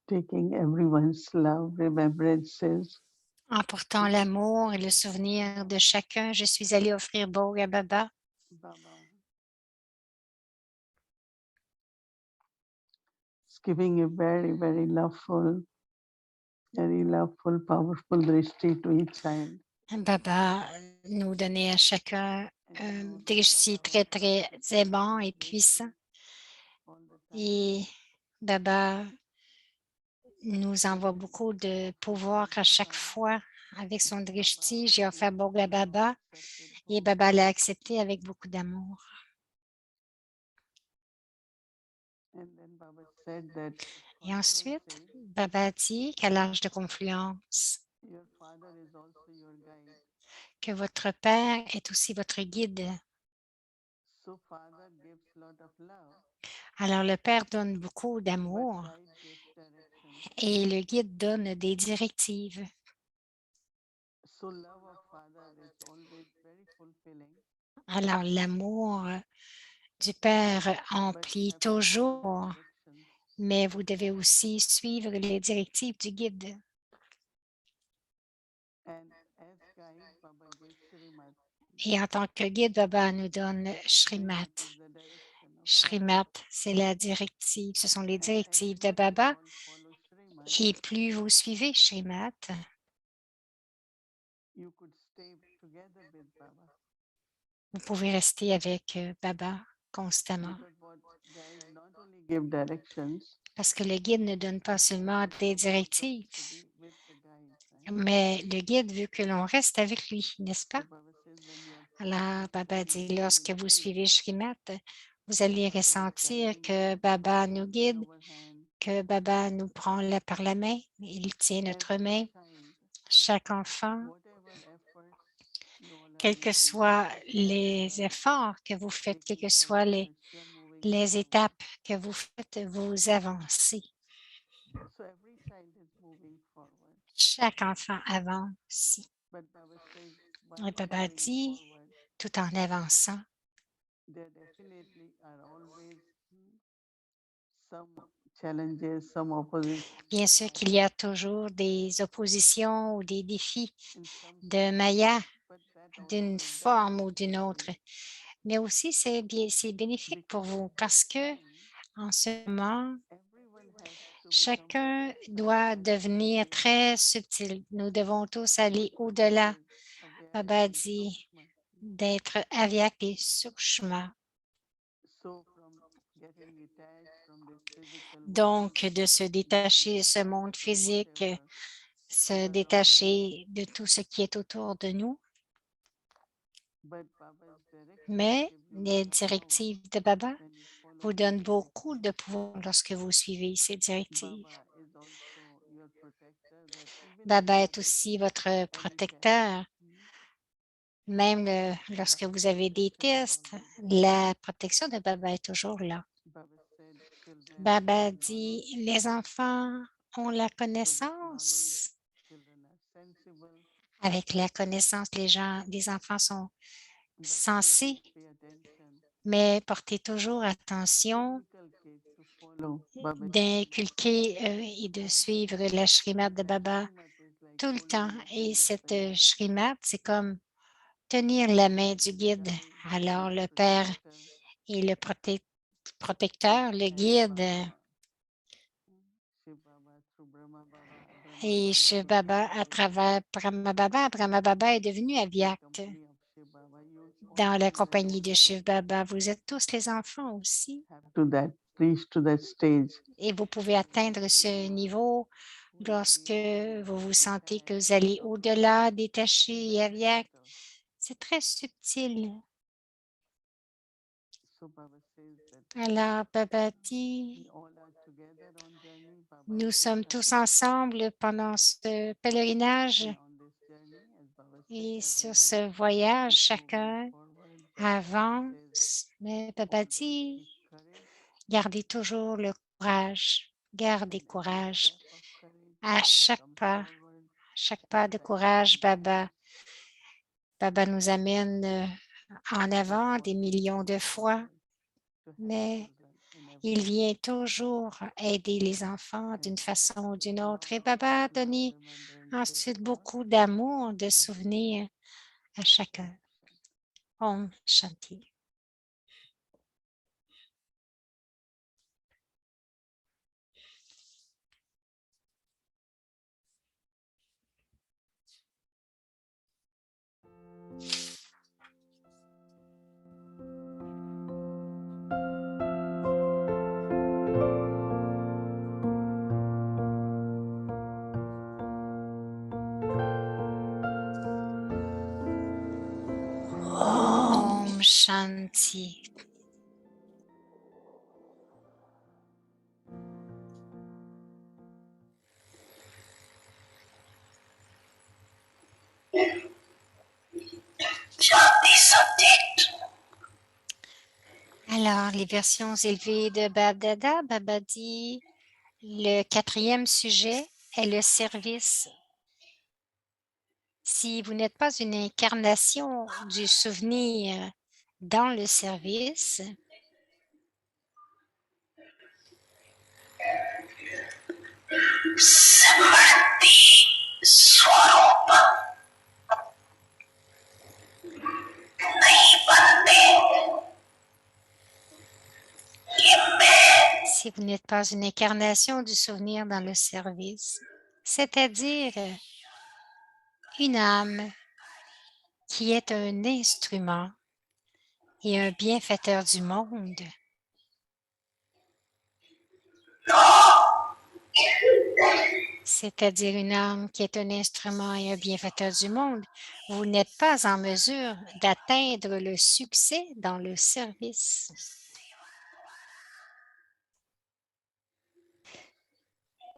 taking everyone's love, remembrances. Emportant l'amour et le souvenir de chacun, je suis allée offrir Bog à Baba. Baba. It's giving a very, very loveful, powerful drishti to each child. Baba nous donnait à chacun un drishti très, très aimant et puissant. All the time. Et Baba nous envoie beaucoup de pouvoir à chaque fois avec son drishti. J'ai offert Bog à Baba et Baba l'a accepté avec beaucoup d'amour. And then Baba said that Et ensuite, Baba a dit qu'à l'âge de confluence, your father is also your guide. que votre Père est aussi votre guide. So father gives lot of love, Alors le Père donne beaucoup but d'amour guide gives direction. et le guide donne des directives. So love of father is always very fulfilling, Alors l'amour du Père but emplit have to follow the toujours, directions. mais vous devez aussi suivre les directives du guide. And as guide, Baba gives Srimad. Et en tant que guide, Baba nous donne Shrimat. Srimad is the direction of father. Shrimat, c'est la directive, ce sont les And as directives de much you Baba. all follow Srimad, Et plus vous suivez Shrimat, you could stay together with Baba. vous pouvez rester avec Baba constamment. Because what guide not only give directions, Parce que le guide ne donne pas seulement but des Baba also directives, to be with the guide, right? mais le guide veut que l'on reste avec lui, n'est-ce pas? So Baba says when you are Alors, Baba dit, following lorsque vous Srimad, suivez Shrimat, vous allez Baba is ressentir guiding que you, Baba nous holding guide, our hand, que Baba nous prend par la main, il tient and notre main. each child, Chaque enfant, whatever efforts you all are quels que making, soient les the efforts que vous faites, quelles making que soient progress, you are moving les forward. étapes que vous faites, vous avancez. So every child is moving forward. Chaque enfant avance. But Baba says Et while Baba moving dit, forward, tout en avançant, there definitely are always some challenges, some opposition bien sûr qu'il y a toujours des oppositions ou des défis in some de form, Maya but that also d'une is forme ou d'une beneficial autre. Mais aussi, c'est bénéfique pour because vous at this parce que time en ce moment, everyone has to become chacun very doit subtle, devenir very très subtil. Nous devons tous aller au-delà, says aware Baba and dit, sukshma. d'être aviak et sukshma. So from getting detached from this physical world, Donc, de se getting détacher de ce monde detached from physique, whatever se is around us, détacher de tout ce qui est autour de nous. but Baba's directions Mais give you a lot les of power directives de Baba when you follow vous these donnent beaucoup directives. de pouvoir lorsque vous suivez ces directives. Baba is also your protector that even when Baba you est get aussi votre any test, protecteur. Même lorsque vous Baba's avez des protection is tests, always there. la protection de Baba est toujours là. Baba said children have Baba dit, knowledge, les enfants ont la so with knowledge, connaissance. children are sensible. Avec la connaissance, les enfants sont But always sensés, pay attention mais portez toujours to attention inculcate, to follow Baba's Shrimad. d'inculquer et de suivre la Shrimad And de that Baba Shrimad is like tout le temps. holding the Et hand of cette the guide. Shrimad, c'est comme tenir la main du The guide. guide is Alors, the le Père protector, est le and, protecteur, le and guide. Baba, Shiv Baba through Brahma Et Baba chez became Baba, à Avyakt. travers Brahma Baba est devenu In the Avyakt. company of Shiv Baba, you all Dans la children compagnie de also Shiv Baba, vous êtes tous les enfants aussi. have to that reach to that stage Et vous pouvez atteindre when ce you are niveau lorsque feeling vous vous sentez que detached vous allez from au-delà, whatever is détaché et very Avyakt. subtle. C'est très subtil. So Baba says that Alors, Baba we dit, all are together on journey. Baba nous says sommes that, tous ensemble pendant ce pèlerinage and on this journey, as Baba said, et sur everyone ce voyage, is moving chacun forward. Baba says avance. Mais Baba always dit, keep courage, gardez toujours le courage. Gardez and every courage. step of courage, À Baba comes forward. chaque He pas de guides you courage, on the Baba. path. Baba nous amène en There are avant des always millions de many fois, chances to help mais children in il Il vient toujours aider les enfants d'une façon ou d'une autre. Et Baba a donné ensuite beaucoup d'amour, de souvenirs à chacun. Om Shanti. Om Shanti. Alors, les versions élevées de Bab-Dada, Baba dit, le 4e sujet est le service. Si vous n'êtes pas une incarnation du souvenir dans le service, Samadhi Swarupa नहीं बनते कि मैं si vous n'êtes pas une incarnation du souvenir dans le service, c'est-à-dire une âme qui est un instrument et un bienfaiteur du monde, c'est-à-dire une âme qui est un instrument et un bienfaiteur du monde, vous n'êtes pas en mesure d'atteindre le succès dans le service.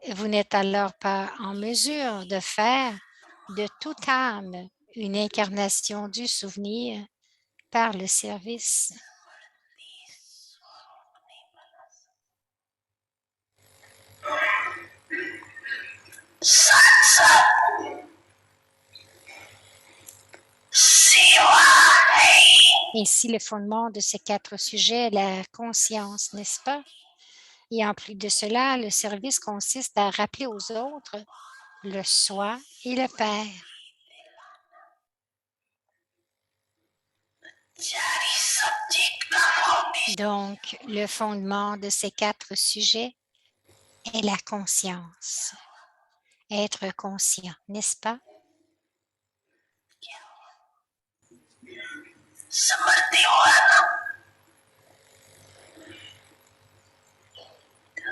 Vous n'êtes alors pas en mesure de faire de toute âme une incarnation du souvenir par le service. satsang सेवा है Ainsi, le fondement de ces 4 sujets est la conscience, n'est-ce pas? Et en plus de cela, le service consiste à rappeler aux autres le soi et le Père. चारी सब्जेक्ट का foundation Donc, le fondement de ces 4 sujets est la conscience. Être conscient, n'est-ce pas? समृद्धि हुआ ना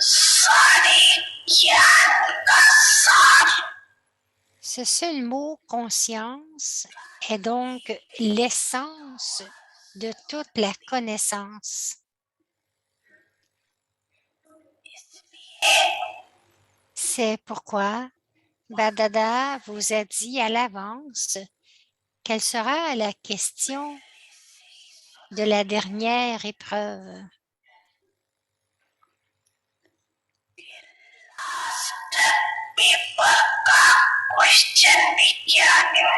सारे ज्ञान का सार Ce seul mot conscience est donc l'essence de toute la connaissance. C'est pourquoi Badada vous a dit à l'avance quelle sera la question de la dernière épreuve. Paper का क्वेश्चन भी क्या निकला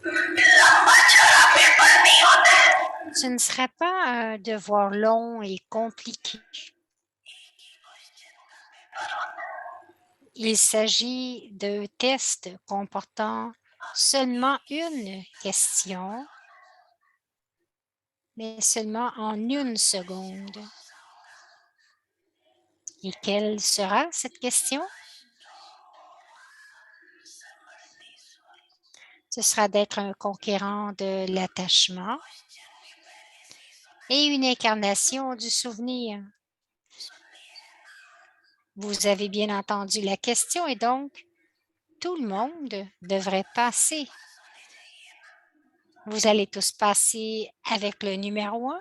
लंबा चौड़ा पेपर नहीं होता है Ce ne sera pas un devoir long et compliqué. Il s'agit d'un test comportant seulement une question, mais seulement en 1 seconde. Et quelle sera cette question? Ce sera d'être un conquérant de l'attachement et une incarnation du souvenir. Vous avez bien entendu la question et donc tout le monde devrait passer. Vous allez tous passer avec le numéro 1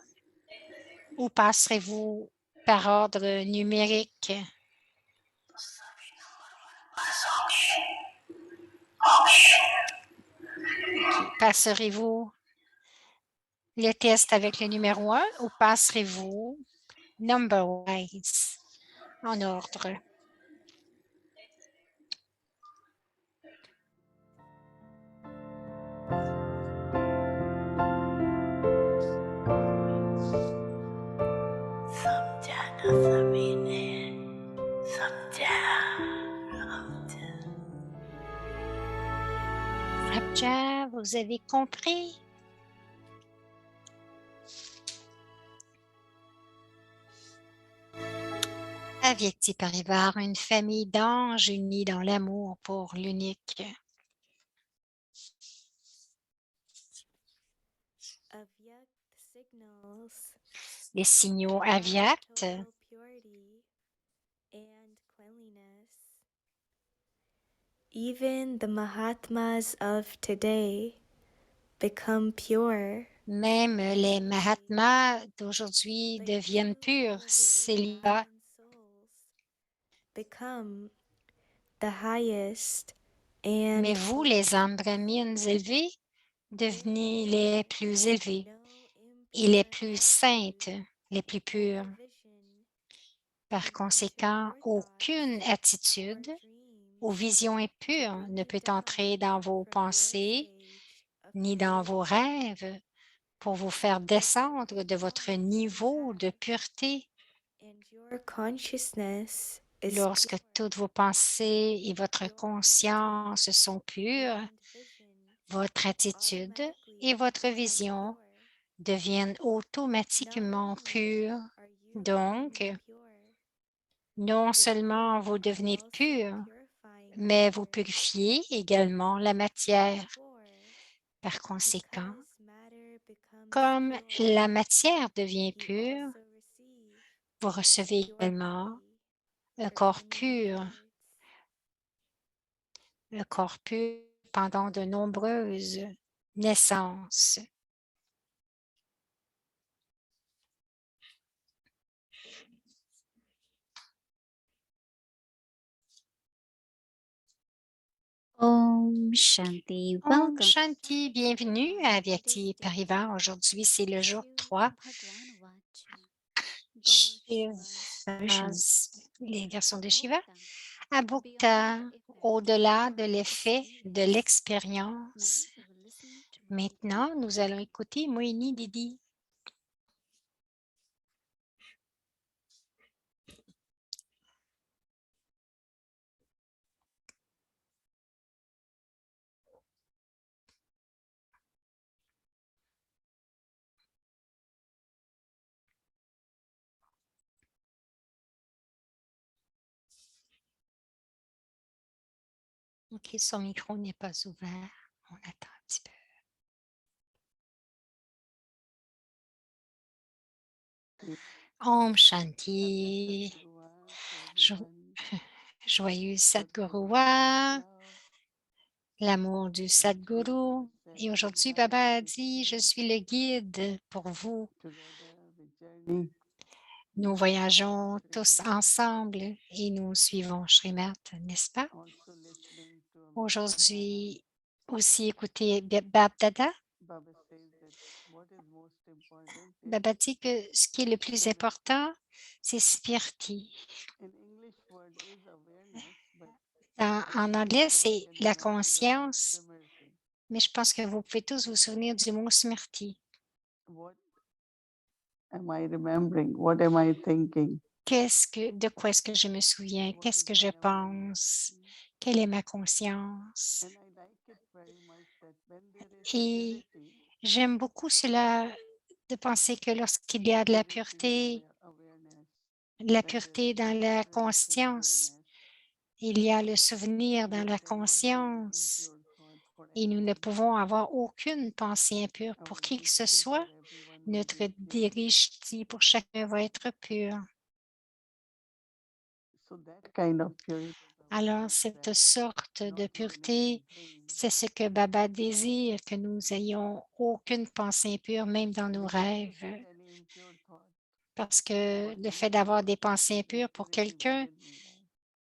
ou passerez-vous par ordre numérique? Passerez-vous le test avec le numéro 1 ou passerez-vous number-wise en ordre? vous avez compris? Avyakti Parivar, une famille d'anges unis dans l'amour pour l'unique. Avyak signals Les signaux our Avyakt, total purity and cleanliness. Even the Mahatmas of today become pure. même les Mahatmas d'aujourd'hui But deviennent you, purs, elevated célibats. Brahman souls, become the highest and Mais vous, les âmes brahmines élevées, devenez les plus élevés et les plus saintes, les plus pures. Par conséquent, aucune attitude ou vision impure ne peut entrer dans vos pensées ni dans vos rêves pour vous faire descendre de votre niveau de pureté. Lorsque toutes vos pensées et votre conscience sont pures, votre attitude et votre vision deviennent automatiquement pures. Donc, non seulement vous devenez pur, mais vous purifiez également la matière. Par conséquent, comme la matière devient pure, vous recevez également un corps pur pendant de nombreuses naissances. Om Shanti. Om Welcome. Shanti, bienvenue à Avyakti Parivar. Aujourd'hui, c'est le jour 3. Les versions de Shiva. À Bhukta, au-delà de l'effet de l'expérience. Maintenant, nous allons écouter Mohini Didi. OK, son micro n'est pas ouvert. On attend un petit peu. Om Shanti. Joyeux Sadgurua, l'amour du Sadguru. Et aujourd'hui, Baba a dit, je suis le guide pour vous. Nous voyageons tous ensemble et nous suivons Srimad, n'est-ce pas? Aujourd'hui, aussi écoutez Bab Dada. Baba dit que ce qui est le plus important, c'est Spirti. En anglais, c'est la conscience, mais je pense que vous pouvez tous vous souvenir du mot Smriti. De quoi est-ce que je me souviens? Qu'est-ce que je pense? Quelle est ma conscience? Et j'aime beaucoup cela de penser que lorsqu'il y a de la pureté dans la conscience, il y a le souvenir dans la conscience et nous ne pouvons avoir aucune pensée impure pour qui que ce soit. Notre dirishti pour chacun va être pur. Alors, cette sorte de pureté, c'est ce que Baba désire, que nous ayons aucune pensée impure, même dans nos rêves. Parce que le fait d'avoir des pensées impures pour quelqu'un,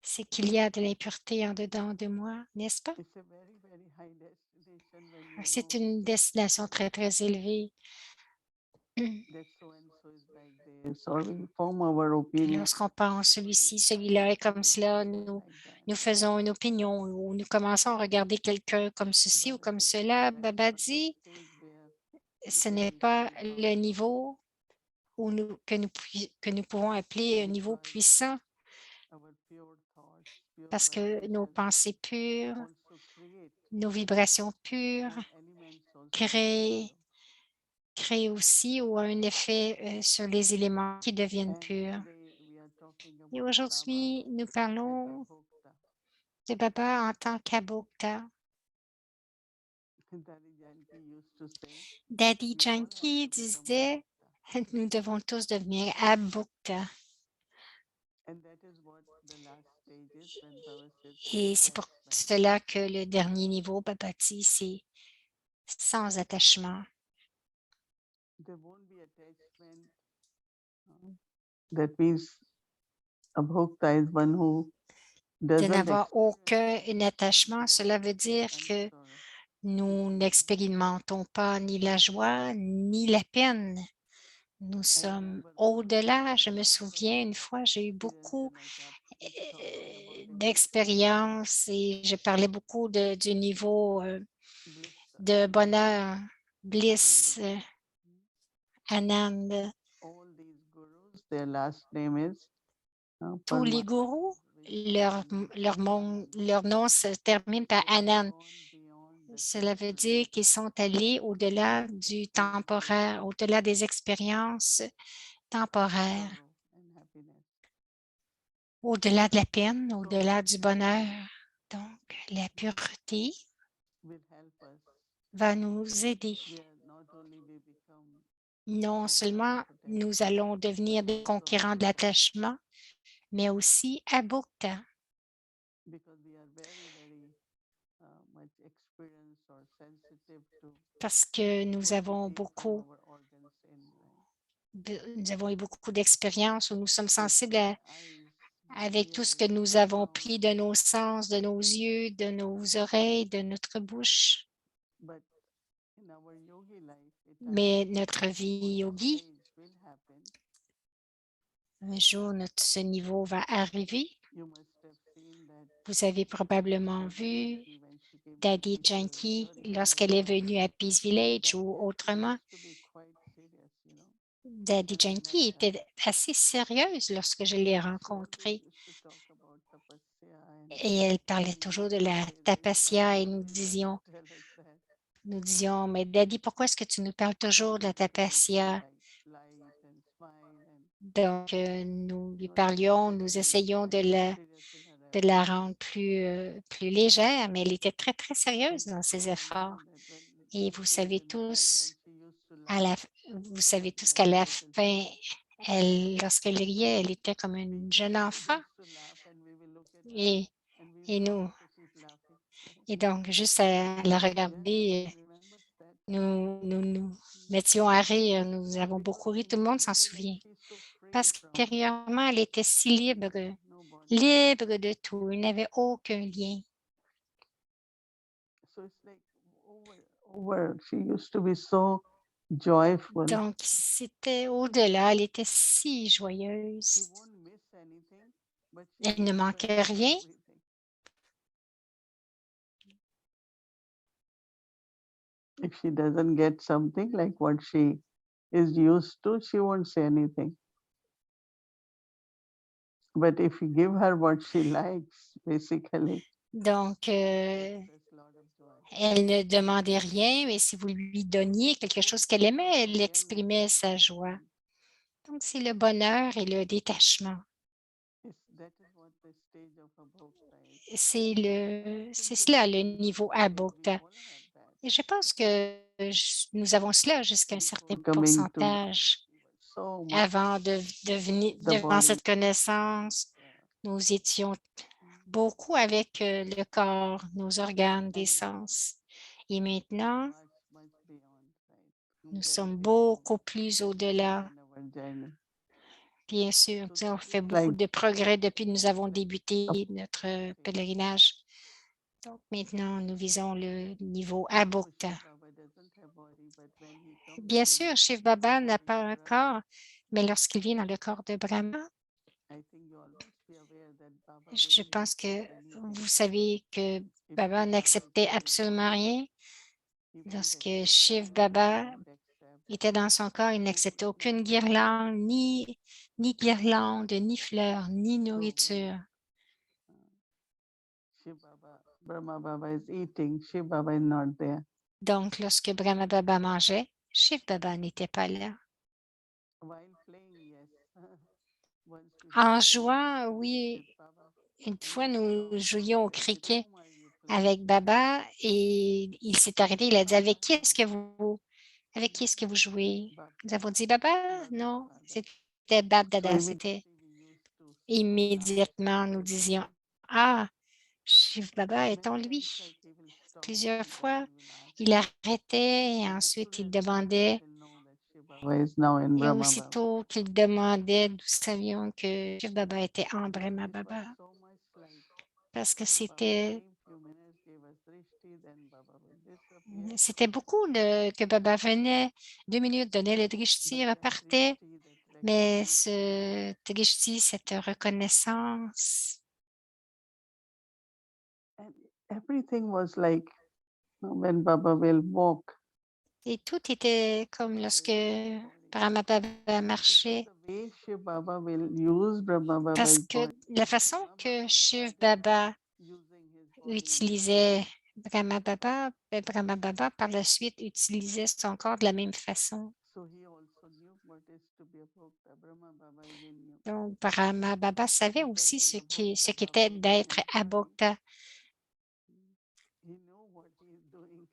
c'est qu'il y a de l'impureté en dedans de moi, n'est-ce pas? C'est une destination très, très élevée. Lorsqu'on pense celui-ci, celui-là est comme cela, nous faisons une opinion ou nous commençons à regarder quelqu'un comme ceci ou comme cela. Baba dit, ce n'est pas le niveau que nous pouvons appeler un niveau puissant parce que nos pensées pures, nos vibrations pures crée aussi ou a un effet sur les éléments qui deviennent And purs. today we are talking Et about aujourd'hui, Baba nous as parlons a bhokta. de Baba en tant qu'Abhokta. Daddy Janki used to say, Daddy we all have Janki to become a disait, bhokta. nous devons tous devenir Abhokta. And that is what the last stage is when Baba says no Et c'est pour attachment. cela que le dernier niveau, Babati, c'est sans attachement. There won't be attachment. That means a bhokta is one who De doesn't n'avoir experience aucun attachement, cela veut dire and que sorrow. nous n'expérimentons pas ni la joie ni la peine. Nous sommes au-delà. Je me souviens, une fois, j'ai eu beaucoup d'expériences et je parlais beaucoup du niveau de bonheur, bliss, Anand. All these gurus, their last name is Tous les Paramatma, gourous, which means leur nom se termine par they have Anand. gone beyond the Cela veut temporary dire qu'ils sont allés au-delà du temporaire, au-delà des expériences temporaires, sorrow and happiness. au-delà de la peine, So au-delà du that bonheur. Donc, la pureté will help us. va nous aider. Where not only we become Non seulement conquerors of nous attachment, allons devenir but des also conquérants de bhokta, l'attachement, mais aussi abhokta, because we are very much experienced or sensitive to parce que what we take from our organs in life. nous avons eu beaucoup d'expériences où nous sommes With sensibles our eyes, avec tout ce que ears, nous avons mouth, pris de nos sens, de nos yeux, de nos oreilles, de notre bouche. but in our yogi life, it Mais happens notre that vie one yogi, stage will happen. un jour, ce niveau va arriver. You must have seen that Vous avez probablement Daddy vu Janki when she came to Daddy Peaceful Janki Village or lorsqu'elle est Hinavara, venue à Peace Village Daddy ou Janki autrement. used to be quite serious, Daddy as I met Janki her. était assez sérieuse lorsque je l'ai She always rencontrée used to talk about tapasya et elle parlait and we toujours used de to la say that, tapasya Daddy, et why do you have to tell us that? nous disions, mais Daddy, pourquoi est-ce que tu nous parles She toujours de la used to make her tapasya? light and smile and Donc, nous lui she was parlions, very, nous very essayons serious in her de la efforts. rendre plus légère, mais elle était très, très sérieuse And dans ses you all efforts. know that when Et she was in the end, when she used to laugh, vous she savez was tous like qu'à a la little fin, child. lorsqu'elle riait, elle était comme une jeune We enfant. used to laugh and we will look at her Et, and we et will nous, also keep laughing. et donc, juste à la Yes, regarder, she remembers that. nous mettions à rire. Nous avons Because beaucoup ri, tout le monde s'en internally, like souvient. she's so free Parce from qu'intérieurement, elle était si libre, no bondage. libre de tout. Il n'avait aucun lien. So it's like over. She used to be so joyful. Donc, c'était au-delà. Elle était si She joyeuse. won't miss anything, but she Elle ne will manquait treasure rien. everything. If she doesn't get something like what she is used to, she won't say anything. But if you give her what she likes, basically, Donc, express a lot of joy. elle ne demandait rien, mais si vous lui donniez quelque chose qu'elle aimait, elle exprimait sa joie. Donc, c'est le bonheur et le détachement. That is what the stage of a bhokta is. C'est cela le niveau That we Abhokta. all have that. Et je pense que nous avons cela jusqu'à un certain Before coming to pourcentage. so much Avant de devenir, the devant body, cette connaissance, nous étions beaucoup avec le corps, nos organes des sens. Et maintenant, much beyond, right? nous Very, sommes very beaucoup plus au-delà. in our journey. Bien sûr, So on that fait is beaucoup like de progrès depuis que nous avons débuté notre pèlerinage. Donc maintenant, nous visons le niveau Abhokta. Baba doesn't have body, but when he comes Bien in sûr, Shiv Baba n'a body pas of un Brahma, corps, mais lorsqu'il vient dans le corps de Brahma, I think you all must be aware that Baba je wouldn't pense que accept anything. vous savez que If Baba Shiv Baba n'acceptait is in his absolument body, rien. he won't Lorsque accept Shiv garland, he Baba won't accept était dans son corps, il n'acceptait aucune guirlande, ni guirlande, ni fleurs, ni nourriture. Shiv Baba, Brahma Baba is eating, Shiv Baba is not there. Donc, lorsque Brahma Baba mangeait, Shiv Baba n'était pas là. While playing, yes. Once we En played jouant, with oui, Shiv Baba, une and fois, he came nous down from jouions au there. With cricket whom are you playing? avec Baba et il s'est arrêté. Il a dit, avec qui est-ce que vous jouez? Bab Nous avons Dada, dit, Baba? Baba's Non, father. c'était Bab So Dada. C'était immediately we used to slow down immédiatement, nous and disions, listen. ah, Shiv Baba est en Many lui. times like he will stop Plusieurs and then fois, he will ask il us. arrêtait et And as ensuite soon il as we know, demandait, we'll know that Shiv Baba is now in et Brahma Baba. aussitôt qu'il demandait, nous savions que Shiv Baba était en Brahma It was Baba. so much like Parce que Shiv Baba c'était came few minutes, gave us drishti, then Baba will disappear. c'était beaucoup que Baba venait, 2 minutes, donnait le drishti, But that repartait. drishti, that Mais recognition, ce drishti, cette reconnaissance, and everything was like when Baba will walk. et tout était comme lorsque Brahma Baba marchait. Because the way Shiv Baba will use Brahma Parce Baba's que body, la façon Brahma que Baba Shiv started Baba using his body utilisait Brahma Baba, Brahma Baba par la suite utilisait son corps de la même façon. so he also knew what is to be a bhokta. Brahma Baba even knew. Donc, Brahma Baba savait Because aussi when ce a qu'était Bhokta Baba was d'être à entering, Bhokta. he knew what he is doing.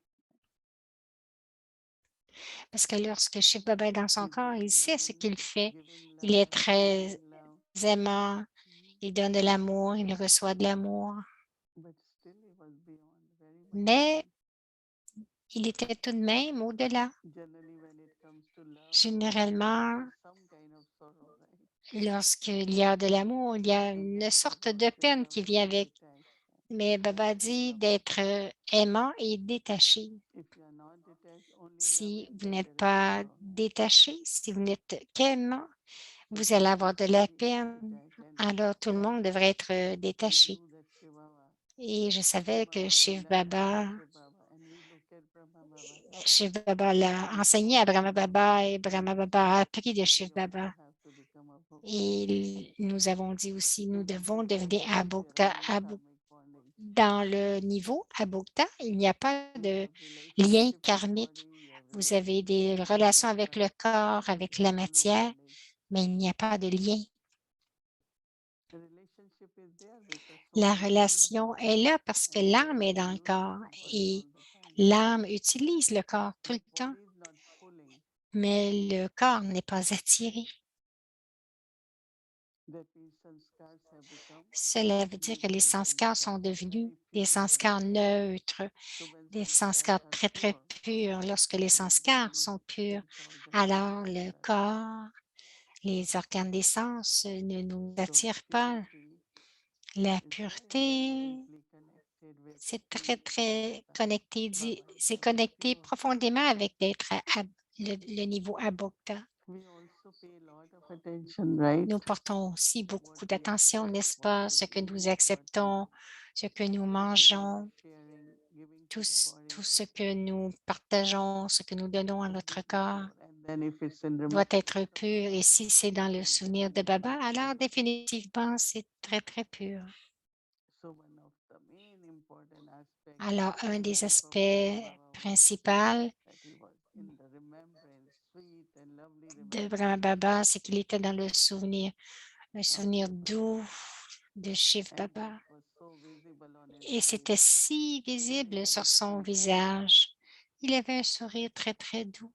Parce que lorsque Shiv Baba est dans son He's corps, il giving sait ce loving, qu'il fait. giving Il est love, très giving love. aimant, il donne de l'amour, il reçoit de l'amour. But still he was beyond, very much Mais beyond. il était tout de même au-delà. Generally, when it comes to love, Généralement, there's some kind of sorrow, right? lorsqu'il y a de l'amour, il y a une sorte de peine qui vient avec. Mais Baba dit d'être aimant et détaché. If you are not detached, only Si loving, vous then n'êtes there is pas sorrow. détaché, si vous n'êtes qu'aimant, So vous allez Baba avoir was de la very peine. detached, and Alors, tout le monde devrait être I détaché. knew that Shiv Baba, Et je savais Brahma que Baba Shiv learned Baba, from Shiv Baba, and we look at Brahma Baba. Shiv Baba l'a enseigné à Brahma Baba et Brahma Baba a appris de Shiv We also Baba. have to become a bhokta. Et nous avons dit aussi, nous In the devons bhokta, devenir there is Abhokta. zero karmic bonding. Dans le niveau Abhokta, il n'y a pas You de have lien relationship with karmique. body, you have Vous avez relationship des with relations matter, avec le corps, avec la there is no matière, bondage. mais il n'y a pas de lien. The relationship is there because La soul is in the relation body, est là parce que and the l'âme est soul dans le uses corps the body et all the time. l'âme utilise le corps tout But le temps, body is not pulling. mais le corps n'est pas attiré. That means sanskars have become Cela veut dire que les neutral sanskars sont sanskars, devenus very des pure sanskars sanskars. neutres, So when des sanskars sanskars are très, très pure, purs. Lorsque les then the sanskars body sont purs, sense all the alors le sensations. corps, les organes des sens ne nous So attirent pas. purity La is pureté, deeply connected with c'est très, being très bhokta. connecté, Baba c'est said, if connecté you, profondément avec d'être le niveau Abhokta. we also pay a lot of attention, right? Nous portons aussi What beaucoup we d'attention, accept, n'est-ce what pas, we ce que nous believe, what we acceptons, ce que nous giving, mangeons, sharing, giving to tout, the body. tout ce que nous partageons, ce que nous donnons à notre corps Pure. And then if it's in doit remembrance être of pur. Baba, Et si c'est dans le then souvenir de definitely Baba, it's alors pure. définitivement, c'est très, très pur. So one of the main important aspects Alors, un des of aspects Brahma Baba was principaux that he was in the remembrance, sweet and lovely de remembrance Brahma of Baba, Baba. c'est qu'il était dans le souvenir, un of souvenir Shiv Baba. doux de Shiv And Baba. that was so visible on his Et face. c'était si visible sur son visage. Il avait un sourire très, très doux.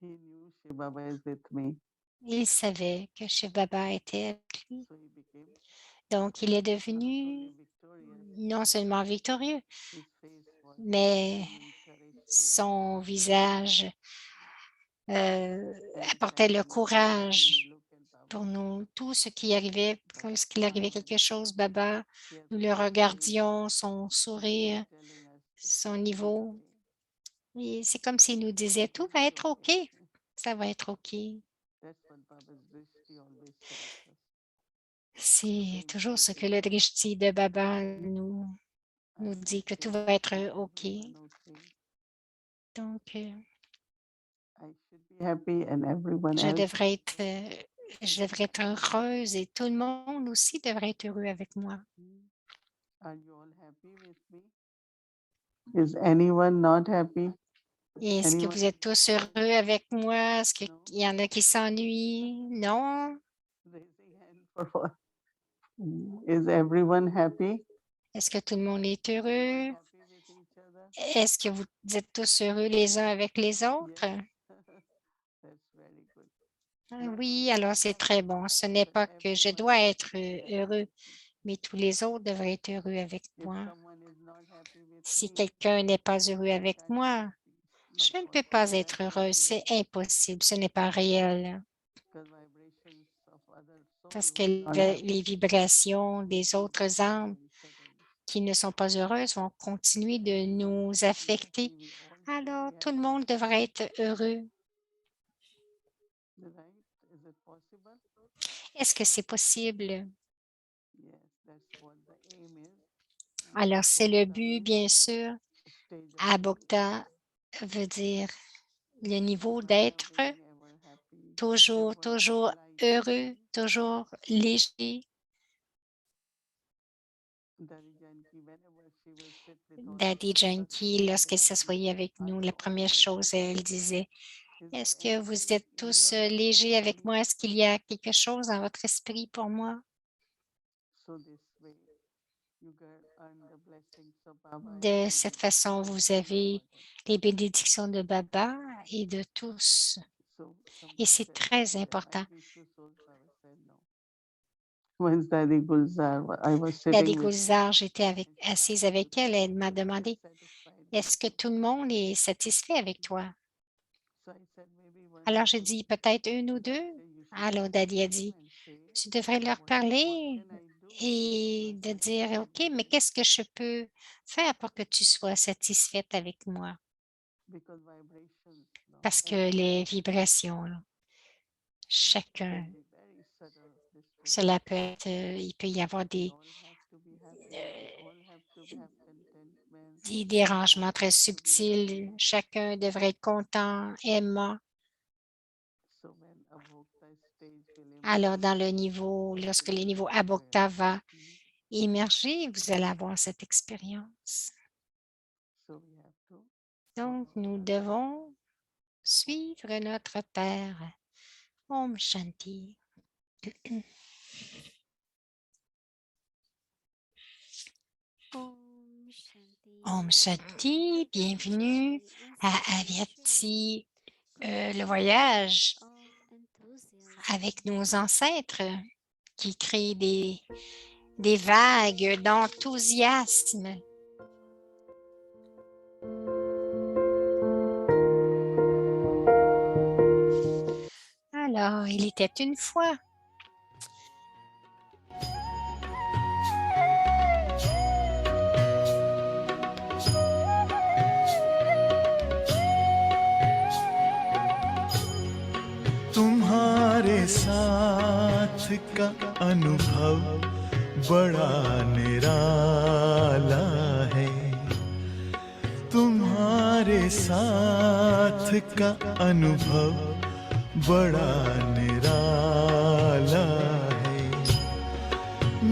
He knew Shiv Baba is with me. Il savait que Shiv Baba était avec lui. So he became Donc, il est not devenu only victorious, non seulement victorieux, his face was mais bringing courage to us. son visage apportait Anytime, le whenever we courage look at Baba, pour nous. Tout ce qui arrivait, lorsqu'il arrivait quelque chose, Baba, he has nous le always regardions, son been sourire, telling us it's son going to be niveau. okay. Et c'est comme s'il nous disait, It tout will va be être OK, okay. ça va être OK. That's what Baba's Drishti always tells us. C'est Same toujours ce que teaching. le Drishti de Baba nous I dit, que hope tout it va is être for OK. everyone okay. Donc, I should be happy and everyone je else. devrais être, je devrais être heureuse et tout le monde aussi devrait être heureux avec moi. Are you all happy with me? Is anyone not happy? Est-ce que Anyone vous êtes tous heureux avec moi? Est-ce qu'il y en a qui s'ennuient? Non? raising hand for what? Is everyone happy? Est-ce que tout le monde est heureux? Happy with each other? Est-ce que vous êtes tous heureux les uns avec les autres? That's very good. Oui, alors c'est très bon. Ce n'est pas que je dois être heureux, mais tous les autres devraient être heureux avec If moi. someone is not happy with Si me, quelqu'un n'est pas heureux I avec can't be moi, happy. It's je not ne peux pas possible. être That's heureuse. not C'est real. impossible. Ce n'est pas réel. Because vibrations of other Parce souls que who are not happy les vibrations des autres âmes and suddenly. qui ne sont pas heureuses vont continuer de nous affecter. We all have to Alors, be tout le happy, monde devrait être heureux. right? Is it possible? Est-ce que c'est possible? Yes, that's what the aim is. Alors, c'est le Bhokta but, means bien sûr. stage of Abhokta veut dire le niveau never d'être being ever happy, toujours, ever toujours light. heureux, toujours léger. Daddy Janki, whenever she will sit with all of Daddy us, first Janki, she will lorsqu'elle say, s'assoyait avec "Are nous, you la all première light chose, with me?" elle disait, Is est-ce there que vous anything êtes in tous your mind légers for avec me? moi? Est-ce qu'il y a quelque chose dans votre esprit pour moi? So this way, you earn the blessings of Baba and De cette everybody. façon, vous avez les bénédictions de Baba et de tous. So Et someone c'est said, très "Where important. are these two souls?" Baba said, "No." Once Daddy Gulzar, I was Daddy sitting with Gulzar, j'étais assise avec elle et elle m'a everyone demandé, satisfied with est-ce que you. tout le monde est satisfait avec toi? So I said, maybe one Alors or j'ai two. dit, peut-être une ou Baba deux. said, "You should Alors talk Daddy to a them dit, and say, tu devrais leur what parler can I do et to de be dire, satisfied OK, with mais you?" qu'est-ce que je peux faire pour que tu sois satisfaite avec moi? Because vibrations, no, Parce que everyone les vibrations, là, chacun, can be very subtle. This way. cela peut être, il peut y avoir We all have to be happy. We all have to have contentment. des We dérangements all très have to be subtils. happy. Chacun devrait être content, aimant. So when a bhokta stage will Alors, emerge, dans le niveau, lorsque le niveau Abhokta va émerger, vous allez avoir cette expérience. so we have to Donc, nous devons suivre notre Père. Om Shanti. Om Shanti. Om Shanti, bienvenue à Avyati, le voyage avec nos ancêtres qui créent des vagues d'enthousiasme. Alors, il était une fois. तुम्हारे साथ का अनुभव बड़ा निराला है। तुम्हारे साथ का अनुभव बड़ा निराला है।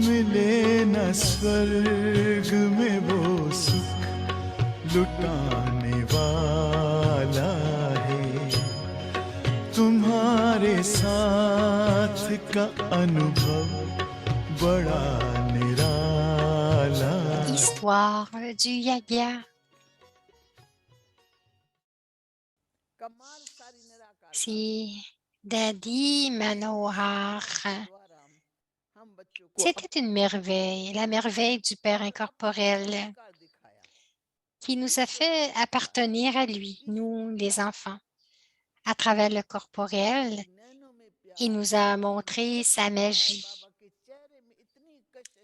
मिले न स्वर्ग में वो सुख लुटाने वाला है। तुम्हारे साथ का अनुभव बड़ा निराला। Histoire du Yagya. C'est Daddy Manohar. C'était une merveille, la merveille du Père incorporel qui nous a fait appartenir à lui, nous les enfants. À travers le corporel, il nous a montré sa magie,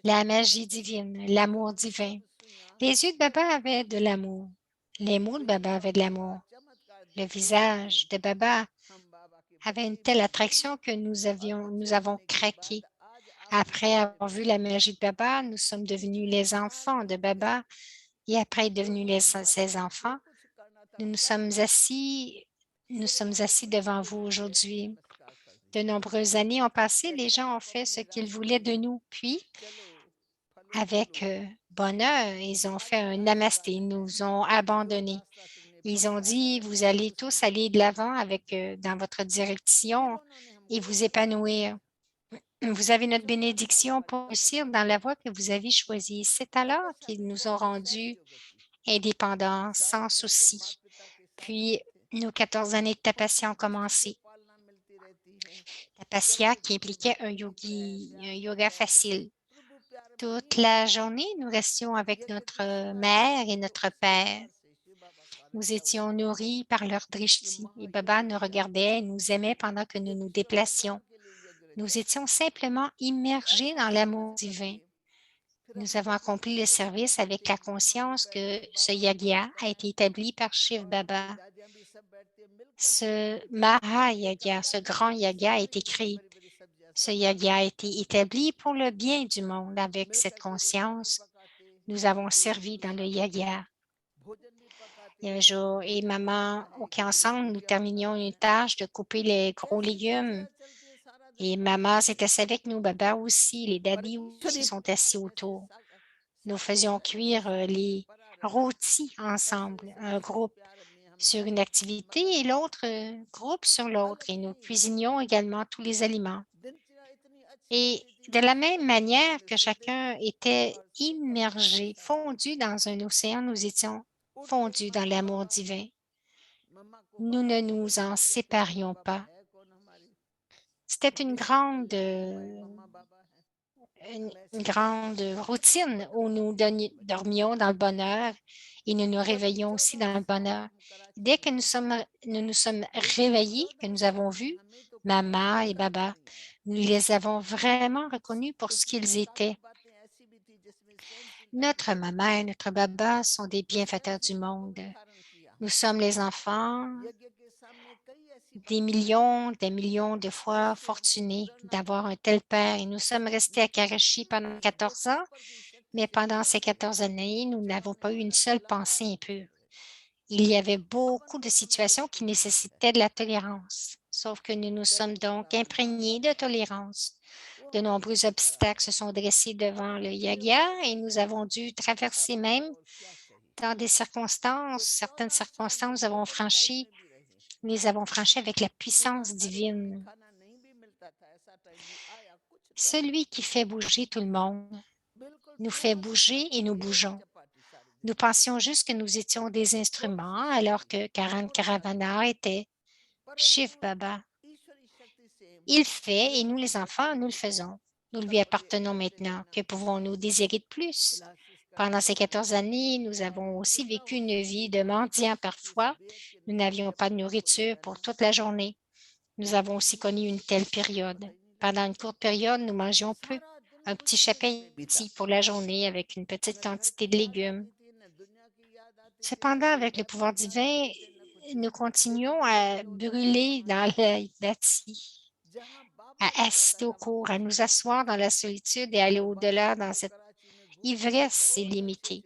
la magie divine, l'amour divin. Les yeux de Baba avaient de l'amour, les mots de Baba avaient de l'amour. Le visage de Baba avait une telle attraction que nous avons craqué. Après avoir vu la magie de Baba, nous sommes devenus les enfants de Baba et après être devenus ses enfants, nous sommes assis devant vous aujourd'hui. De nombreuses années ont passé, les gens ont fait ce qu'ils voulaient de nous. Puis, avec bonheur, ils ont fait un namasté, ils nous ont abandonnés. Ils ont dit, vous allez tous aller de l'avant avec dans votre direction et vous épanouir. Vous avez notre bénédiction pour réussir dans la voie que vous avez choisie. C'est alors qu'ils nous ont rendus indépendants, sans souci. Puis, nos 14 années de tapasya ont commencé. Tapasya qui impliquait un yoga facile. Toute la journée, nous restions avec notre mère et notre père. Nous étions nourris par leur drishti et Baba nous regardait et nous aimait pendant que nous nous déplacions. Nous étions simplement immergés dans l'amour divin. Nous avons accompli le service avec la conscience que ce yagya a été établi par Shiv Baba. Ce Mahayagya, ce grand yagya a été créé. Ce yagya a été établi pour le bien du monde. Avec cette conscience, nous avons servi dans le yagya. Il y a un jour, et maman, ensemble, nous terminions une tâche de couper les gros légumes. Et maman s'est assise avec nous, Baba aussi, les daddies aussi sont assis autour. Nous faisions cuire les rôtis ensemble, un groupe sur une activité et l'autre groupe sur l'autre. Et nous cuisinions également tous les aliments. Et de la même manière que chacun était immergé, fondu dans un océan, nous étions fondus dans l'amour divin. Nous ne nous en séparions pas. C'était une grande routine où nous dormions dans le bonheur et nous nous réveillions aussi dans le bonheur. Dès que nous nous sommes réveillés, que nous avons vu Maman et Baba, nous les avons vraiment reconnus pour ce qu'ils étaient. Notre maman et notre baba sont des bienfaiteurs du monde. Nous sommes les enfants des millions de fois fortunés d'avoir un tel père et nous sommes restés à Karachi pendant 14 ans, mais pendant ces 14 années, nous n'avons pas eu une seule pensée impure. Il y avait beaucoup de situations qui nécessitaient de la tolérance, sauf que nous nous sommes donc imprégnés de tolérance. De nombreux obstacles se sont dressés devant le yagya et nous avons dû traverser même dans des certaines circonstances, nous les avons franchis avec la puissance divine. Celui qui fait bouger tout le monde nous fait bouger et nous bougeons. Nous pensions juste que nous étions des instruments alors que Karan Karavana était Shiv Baba. Il fait et nous les enfants, nous le faisons. Nous lui appartenons maintenant. Que pouvons-nous désirer de plus? Pendant ces 14 années, nous avons aussi vécu une vie de mendiants parfois. Nous n'avions pas de nourriture pour toute la journée. Nous avons aussi connu une telle période. Pendant une courte période, nous mangions peu, un petit chapetti pour la journée avec une petite quantité de légumes. Cependant, avec le pouvoir divin, nous continuons à brûler dans le bâti, à assister au cours, à nous asseoir dans la solitude et aller au-delà dans cette ivresse illimitée.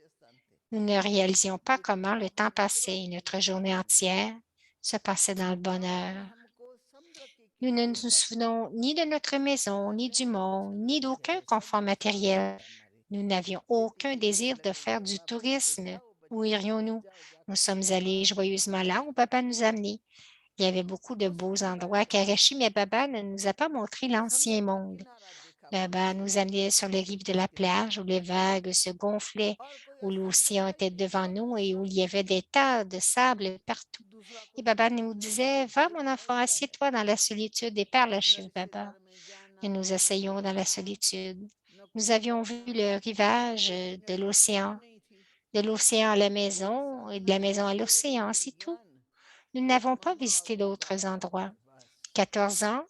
Nous ne réalisions pas comment le temps passait et notre journée entière se passait dans le bonheur. Nous ne nous souvenons ni de notre maison, ni du monde, ni d'aucun confort matériel. Nous n'avions aucun désir de faire du tourisme. Où irions-nous? Nous sommes allés joyeusement là où Baba nous a amenés. Il y avait beaucoup de beaux endroits à Karachi, mais Baba ne nous a pas montré l'ancien monde. Baba nous amenait sur les rives de la plage où les vagues se gonflaient, où l'océan était devant nous et où il y avait des tas de sable partout. Et Baba nous disait, « Va mon enfant, assieds-toi dans la solitude et parle à Shiv Baba. » Et nous asseyons dans la solitude. Nous avions vu le rivage de l'océan à la maison et de la maison à l'océan, c'est tout. Nous n'avons pas visité d'autres endroits. 14 ans,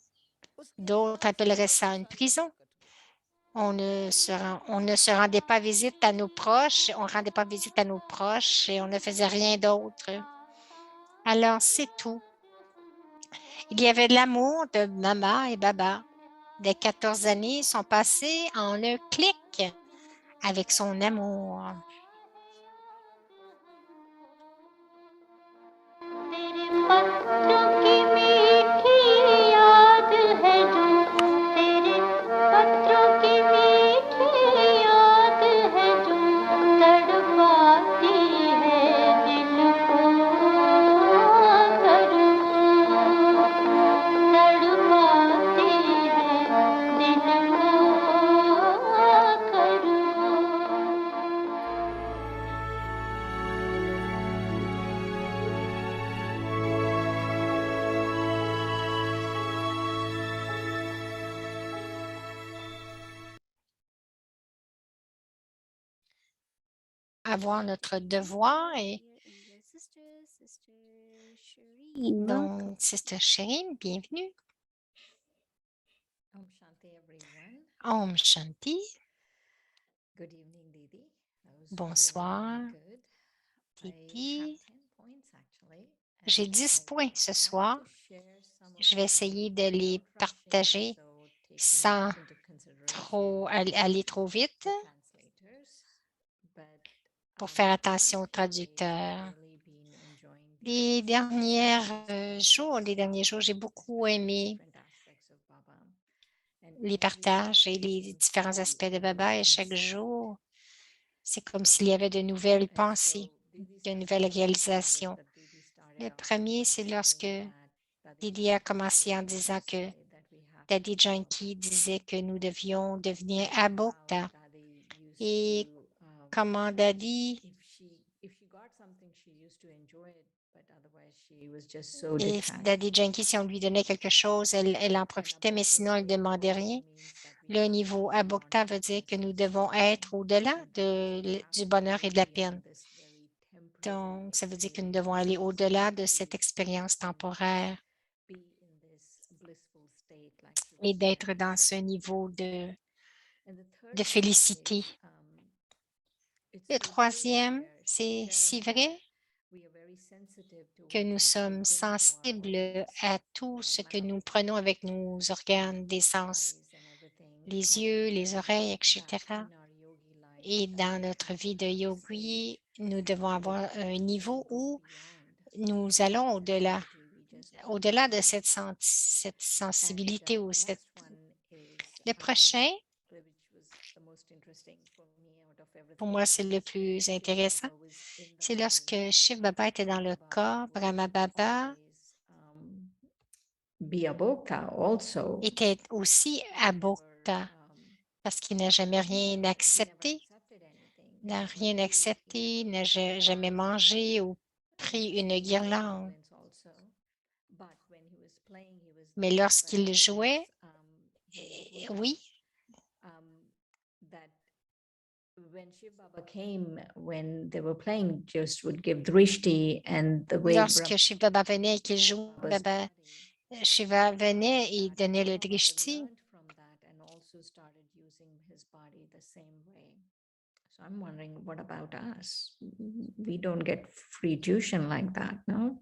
d'autres appelleraient ça une prison. On ne se rendait pas visite à nos proches, on ne rendait pas visite à nos proches et on ne faisait rien d'autre. Alors, c'est tout. Il y avait de l'amour de maman et baba. Les 14 années sont passées en un clic avec son amour. avoir notre devoir. Et donc, Sister Shireen, bienvenue. Om Shanti, everyone. Om Shanti. Good evening, Didi. That was Bonsoir, really good. I have Didi. 10 points actually. J'ai and 10 I points ce wanted soir. to share some of Je vais them essayer de les without rushing, partager so taking sans into trop consideration aller trop vite the translators. But pour faire the attention aux last few days, I've traducteurs. really been enjoying the Les derniers different jours, j'ai beaucoup aspects aimé of Baba. And les every partages day et it les seems différents to aspects de make Baba. Et chaque insight. jour, c'est comme s'il y avait de nouvelles pensées, de nouvelles réalisations. Le premier, c'est lorsque Didi a commencé en disant que Daddy Janki disait que nous devions devenir Abokta. Et comment Daddy et Daddy Janki, si on lui donnait quelque chose, elle en profitait, mais sinon, elle ne demandait rien. Le niveau Abokta veut dire que nous devons être au-delà du bonheur et de la peine. Donc, ça veut dire que nous devons aller au-delà de cette expérience temporaire et d'être dans ce niveau de félicité. Le troisième, c'est si vrai que nous sommes sensibles à tout ce que nous prenons avec nos organes des sens, les yeux, les oreilles, etc. Et dans notre vie de yogi, nous devons avoir un niveau où nous allons au-delà de cette sensibilité ou cette... Le prochain, pour moi, c'est le plus intéressant. C'est lorsque Shiv Baba était dans le corps, Brahma Baba était aussi Abokta parce qu'il n'a jamais rien accepté, n'a jamais mangé ou pris une guirlande. Mais lorsqu'il jouait, oui, lorsque Shiv Baba venait et qu'il jouait, Shiva venait et donnait le drishti. So I'm wondering, what about us? We don't get free tuition like that, no?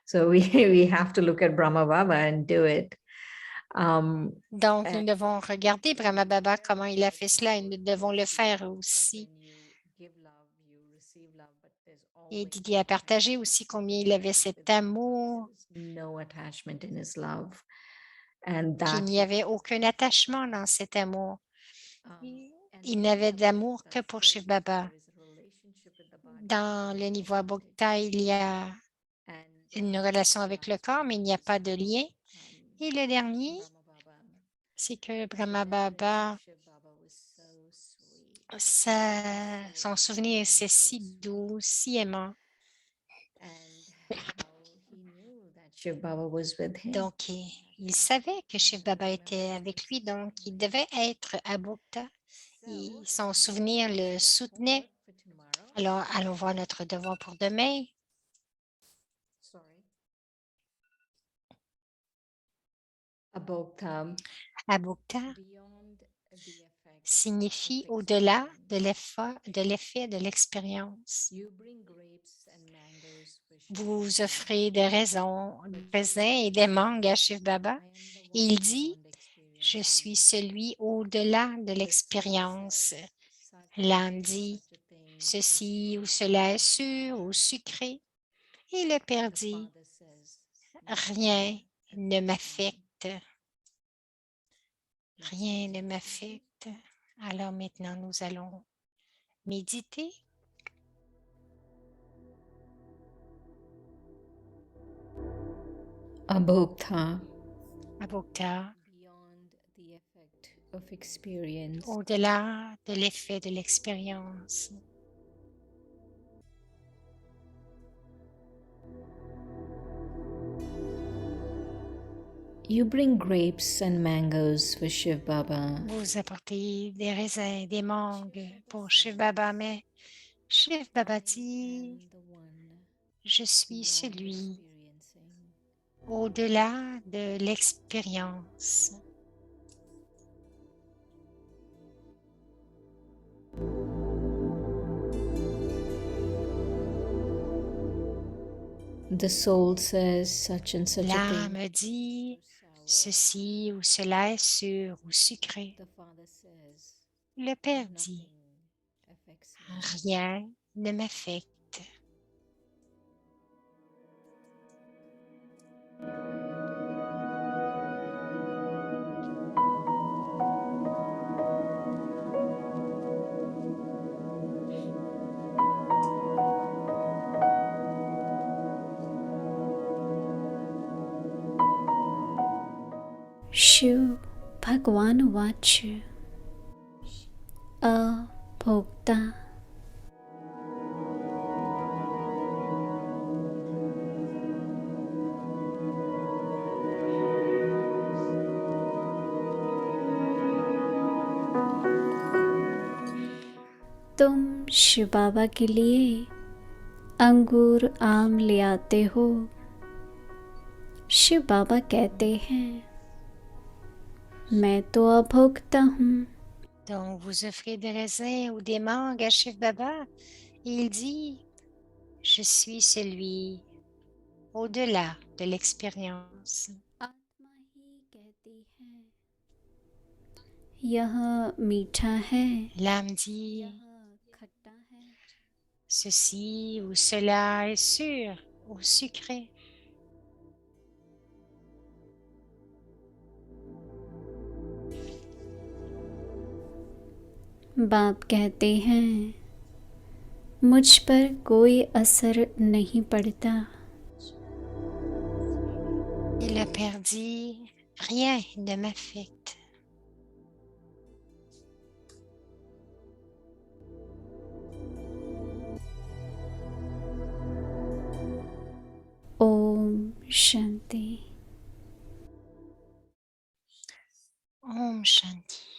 So we have to look at Brahma Baba and do it. Donc, nous devons regarder Brahma Baba, comment il a fait cela, et nous devons le faire aussi. Et Didi a partagé aussi combien il avait cet amour, qu'il n'y avait aucun attachement dans cet amour. Il n'avait d'amour que pour Shiv Baba. Dans le niveau Abokta, il y a une relation avec le corps, mais il n'y a pas de lien. Et le dernier, c'est que Brahma Baba, son souvenir, c'est si doux, si aimant. Donc, il savait que Shiv Baba était avec lui, donc il devait être Abokta. Et son souvenir le soutenait. Alors, allons voir notre devoir pour demain. Abokta signifie au-delà de l'effet de l'expérience. Vous offrez des raisins et des mangues à Shiv Baba. Et il dit, je suis celui au-delà de l'expérience. L'âme dit, ceci ou cela est sûr ou sucré. Et le Père dit, rien ne m'affecte. Rien ne m'affecte. Alors maintenant, nous allons méditer. Abokta. Abokta. Of experience. Au-delà de l'effet de l'expérience. You bring grapes and mangoes for Shiv Baba. Vous apportez des raisins, des mangues pour Shiv Baba, mais Shiv Baba dit, je suis celui au-delà de l'expérience. The soul says such and such a thing. L'âme dit, ceci ou cela est sûr ou sucré. The Father says, Le Père dit, nothing affects me. rien ne m'affecte. Shiv भगवान वाच अभोक्ता तुम शिव बाबा के लिए अंगूर आम ले आते हो। शिव बाबा कहते हैं मैं तो अभोक्ता हूँ। Donc, vous offrez des raisins ou des mangues à Shiv Baba et il dit, je suis celui au-delà de l'expérience. आत्मा ही कहती है यह मीठा है, L'âme dit, यह खट्टा है। ceci ou cela est sûr ou sucré. बाप कहते हैं मुझ पर कोई असर नहीं पड़ता। Et le Père dit, rien ne m'affecte. Om Shanti. Om Shanti.